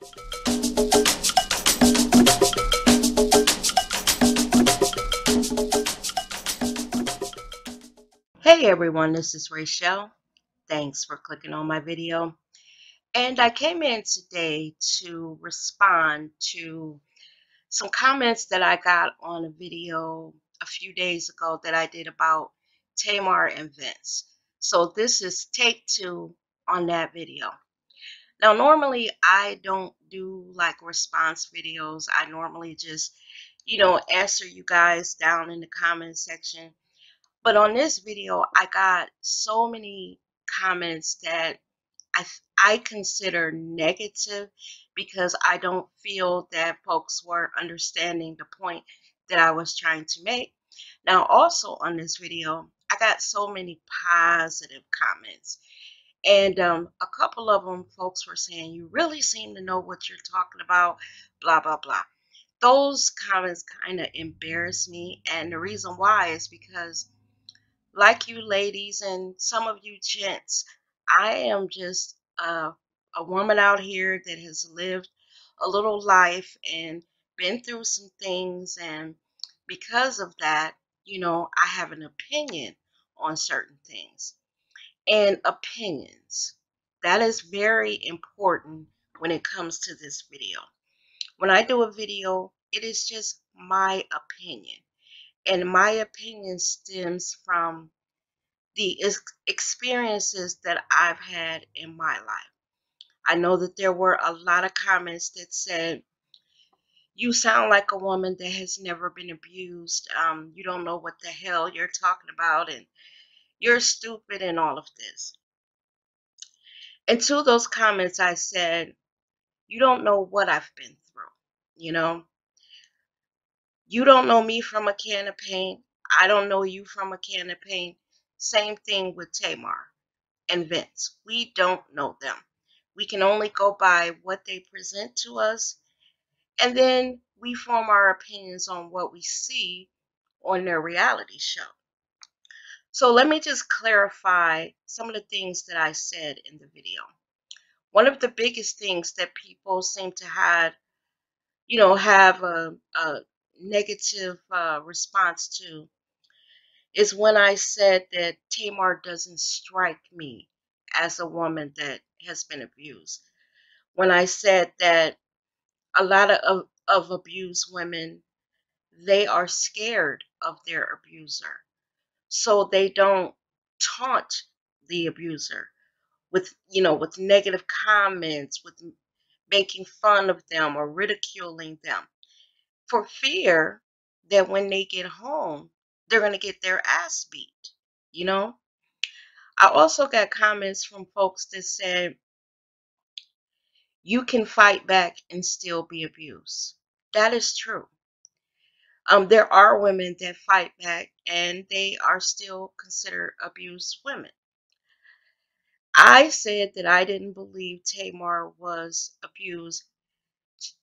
Hey everyone, this is Rachel. Thanks for clicking on my video. And I came in today to respond to some comments that I got on a video a few days ago that I did about Tamar and Vince. So this is take two on that video. Now, normally I don't do like response videos. I normally just, answer you guys down in the comment section. But on this video, I got so many comments that I consider negative because I don't feel that folks were understanding the point that I was trying to make. Now, also on this video, I got so many positive comments. And a couple of them, folks were saying, you really seem to know what you're talking about, blah, blah, blah. Those comments kind of embarrass me. And the reason why is because like you ladies and some of you gents, I am just a woman out here that has lived a little life and been through some things. And because of that, I have an opinion on certain things. And opinions, that is very important when it comes to this video. When I do a video, it is just my opinion. And my opinion stems from the experiences that I've had in my life. I know that there were a lot of comments that said, you sound like a woman that has never been abused. You don't know what the hell you're talking about, and you're stupid and all of this. And to those comments, I said, you don't know what I've been through. You know, you don't know me from a can of paint. I don't know you from a can of paint. Same thing with Tamar and Vince. We don't know them. We can only go by what they present to us, and then we form our opinions on what we see on their reality show. So let me just clarify some of the things that I said in the video. One of the biggest things that people seem to have a negative response to is when I said that Tamar doesn't strike me as a woman that has been abused. When I said that a lot of abused women, they are scared of their abuser. So they don't taunt the abuser with negative comments, with making fun of them or ridiculing them for fear that when they get home, they're going to get their ass beat, you know? I also got comments from folks that said, you can fight back and still be abused. That is true. There are women that fight back and they are still considered abused women. I said that I didn't believe Tamar was abused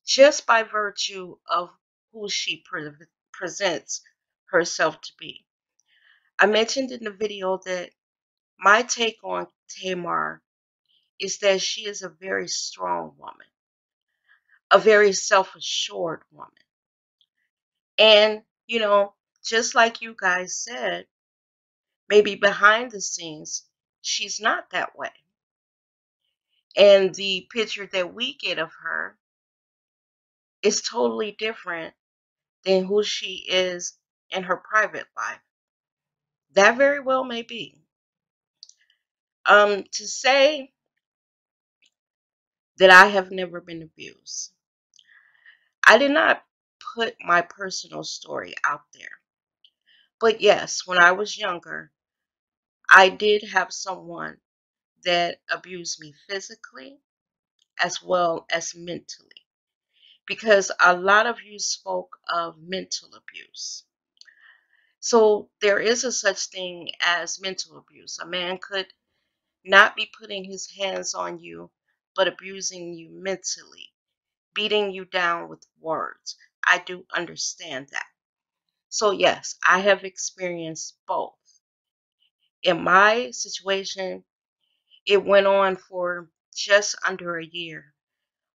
just by virtue of who she presents herself to be. I mentioned in the video that my take on Tamar is that she is a very strong woman, a very self-assured woman. And, just like you guys said, maybe behind the scenes, she's not that way. And the picture that we get of her is totally different than who she is in her private life. That very well may be. To say that I have never been abused, I did not put my personal story out there. But yes, when I was younger, I did have someone that abused me physically as well as mentally. Because a lot of you spoke of mental abuse. So there is a such thing as mental abuse. A man could not be putting his hands on you, but abusing you mentally, beating you down with words. I do understand that. So yes, I have experienced both. In my situation, it went on for just under a year.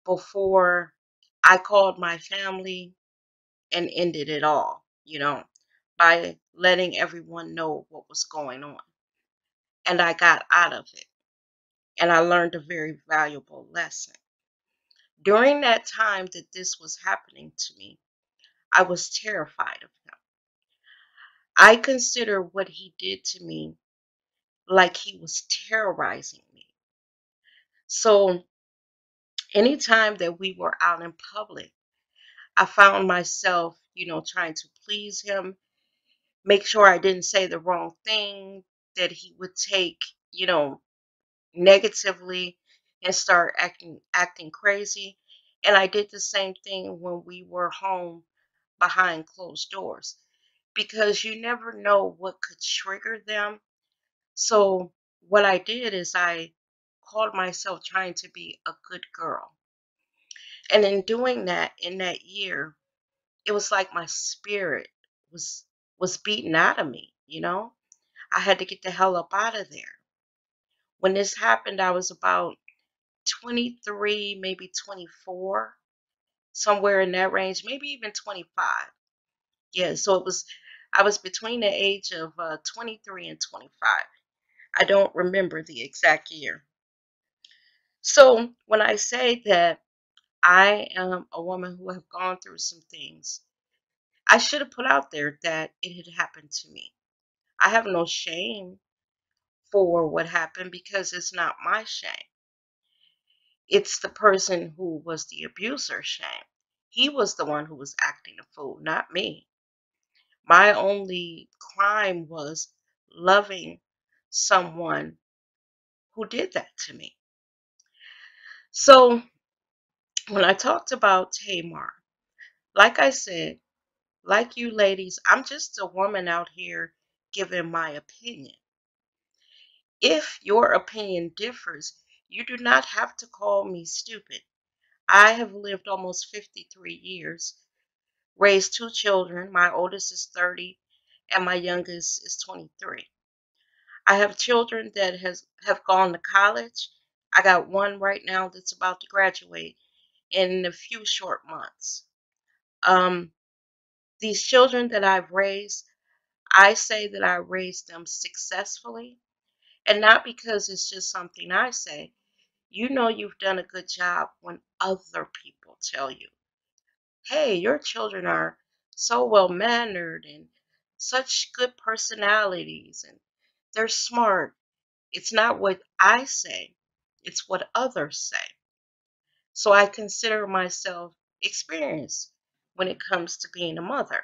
before I called my family and ended it all, by letting everyone know what was going on. And I got out of it. And I learned a very valuable lesson. During that time that this was happening to me, I was terrified of him. I consider what he did to me like he was terrorizing me. So anytime that we were out in public, I found myself, trying to please him, make sure I didn't say the wrong thing that he would take, you know, negatively and start acting crazy. And I did the same thing when we were home behind closed doors because you never know what could trigger them. So what I did is I called myself trying to be a good girl. And in doing that in that year, it was like my spirit was was beaten out of me. I had to get the hell up out of there. When this happened, I was about 23, maybe 24, somewhere in that range, maybe even 25. Yeah, so I was between the age of 23 and 25. I don't remember the exact year. So when I say that I am a woman who have gone through some things, I should have put out there that it had happened to me. I have no shame for what happened because it's not my shame. It's the person who was the abuser's shame. He was the one who was acting a fool, not me. My only crime was loving someone who did that to me. So when I talked about Tamar, like I said, like you ladies, I'm just a woman out here giving my opinion. If your opinion differs, you do not have to call me stupid. I have lived almost 53 years, raised two children. My oldest is 30 and my youngest is 23. I have children that have gone to college. I got one right now that's about to graduate in a few short months. Um, these children that I've raised, I say that I raised them successfully, and not because it's just something I say. You know you've done a good job when other people tell you, hey, your children are so well mannered and such good personalities and they're smart. It's not what I say, it's what others say. So I consider myself experienced when it comes to being a mother.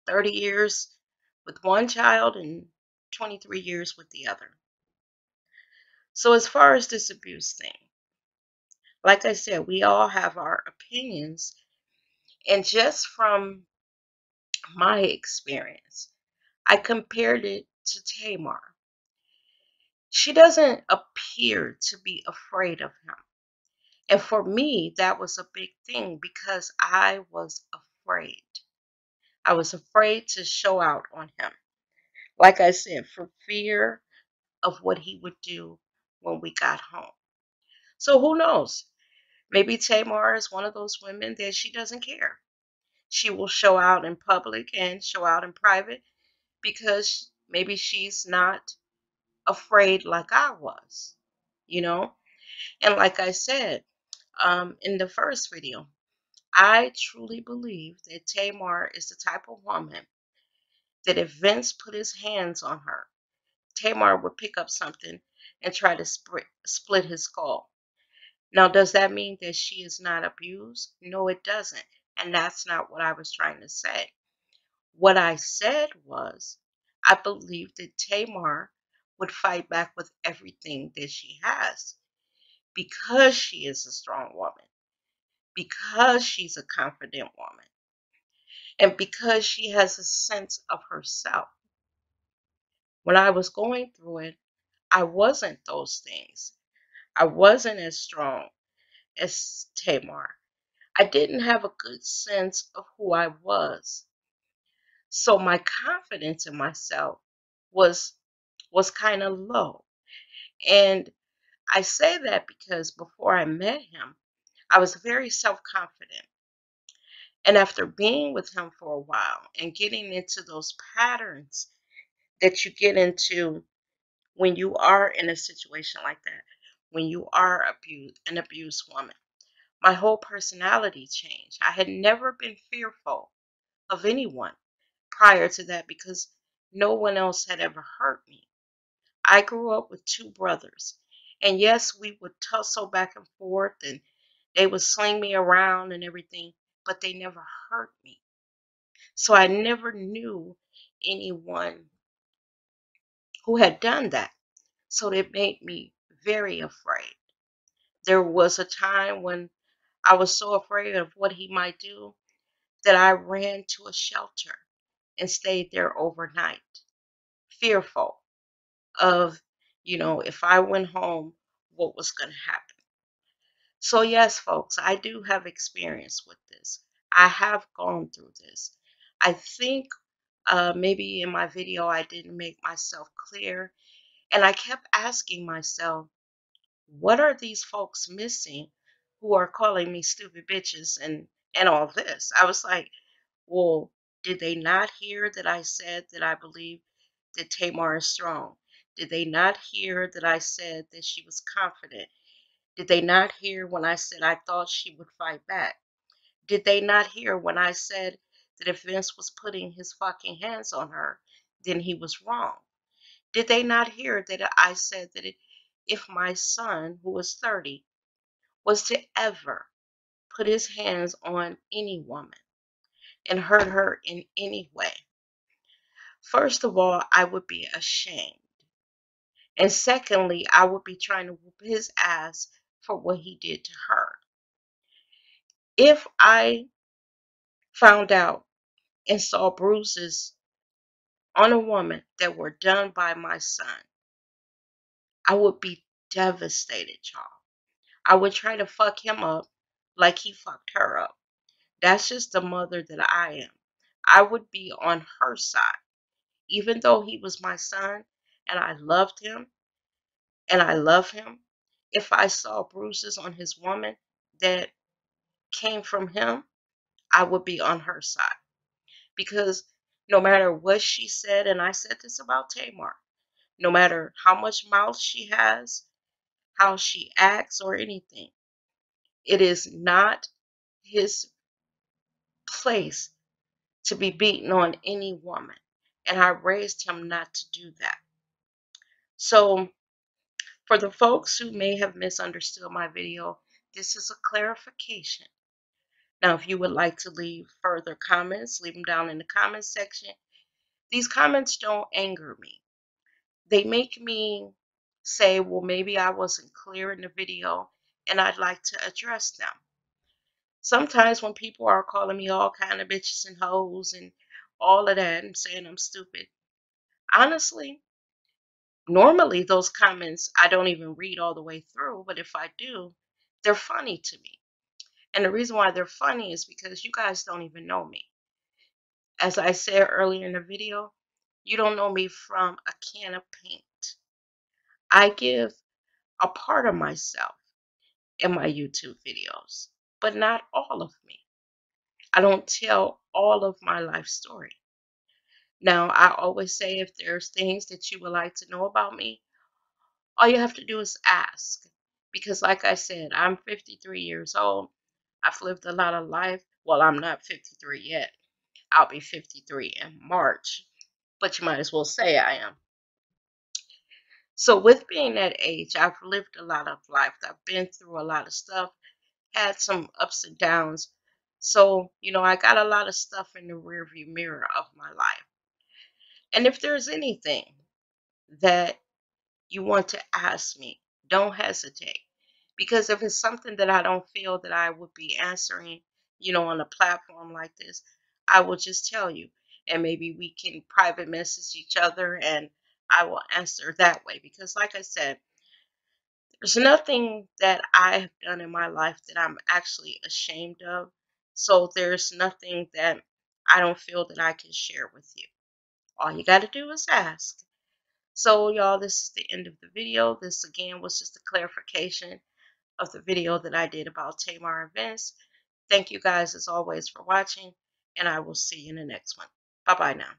30 years with one child and 23 years with the other. So as far as this abuse thing, like I said, we all have our opinions. And just from my experience, I compared it to Tamar. She doesn't appear to be afraid of him. And for me, that was a big thing because I was afraid. I was afraid to show out on him. Like I said, for fear of what he would do when we got home. So who knows? Maybe Tamar is one of those women that she doesn't care. She will show out in public and show out in private because maybe she's not afraid like I was, you know? And like I said in the first video, I truly believe that Tamar is the type of woman that if Vince put his hands on her, Tamar would pick up something and try to split his skull. Now, does that mean that she is not abused? No, it doesn't. And that's not what I was trying to say. What I said was, I believe that Tamar would fight back with everything that she has because she is a strong woman, because she's a confident woman, and because she has a sense of herself. When I was going through it, I wasn't those things. I wasn't as strong as Tamar. I didn't have a good sense of who I was. So my confidence in myself was kind of low. And I say that because before I met him, I was very self-confident. And after being with him for a while and getting into those patterns that you get into when you are in a situation like that, when you are an abused woman, my whole personality changed. I had never been fearful of anyone prior to that because no one else had ever hurt me. I grew up with two brothers. And yes, we would tussle back and forth and they would sling me around and everything, but they never hurt me. So I never knew anyone who had done that. So it made me very afraid. There was a time when I was so afraid of what he might do that I ran to a shelter and stayed there overnight, fearful of, if I went home, what was going to happen. So, yes, folks, I do have experience with this. I have gone through this. I think maybe in my video I didn't make myself clear, and I kept asking myself, what are these folks missing who are calling me stupid bitches and all this? I was like, well, did they not hear that I said that I believe that Tamar is strong? Did they not hear that I said that she was confident? Did they not hear when I said I thought she would fight back? Did they not hear when I said that if Vince was putting his fucking hands on her, then he was wrong? Did they not hear that I said that if my son, who was 30, was to ever put his hands on any woman and hurt her in any way, first of all, I would be ashamed. And secondly, I would be trying to whoop his ass for what he did to her. If I found out and saw bruises on a woman that were done by my son, I would be devastated, y'all. I would try to fuck him up like he fucked her up. That's just the mother that I am. I would be on her side. Even though he was my son and I loved him and I love him, if I saw bruises on his woman that came from him, I would be on her side. Because no matter what she said, and I said this about Tamar, no matter how much mouth she has, how she acts, or anything, it is not his place to be beaten on any woman. And I raised him not to do that. So, for the folks who may have misunderstood my video, this is a clarification. Now, if you would like to leave further comments, leave them down in the comments section. These comments don't anger me. They make me say, well, maybe I wasn't clear in the video and I'd like to address them. Sometimes when people are calling me all kind of bitches and hoes and all of that and saying I'm stupid, honestly, normally those comments I don't even read all the way through, but if I do, they're funny to me. And the reason why they're funny is because you guys don't even know me. As I said earlier in the video, you don't know me from a can of paint. I give a part of myself in my YouTube videos, but not all of me. I don't tell all of my life story. Now, I always say if there's things that you would like to know about me, all you have to do is ask. Because like I said, I'm 53 years old. I've lived a lot of life. Well, I'm not 53 yet. I'll be 53 in March. But you might as well say I am. So with being that age, I've lived a lot of life. I've been through a lot of stuff, had some ups and downs. So, I got a lot of stuff in the rearview mirror of my life. And if there's anything that you want to ask me, don't hesitate. Because if it's something that I don't feel that I would be answering, on a platform like this, I will just tell you. And maybe we can private message each other and I will answer that way. Because like I said, there's nothing that I have done in my life that I'm actually ashamed of. So there's nothing that I don't feel that I can share with you. All you got to do is ask. So y'all, this is the end of the video. This again was just a clarification. of the video that I did about Tamar events. Thank you guys as always for watching, and I will see you in the next one. Bye bye now.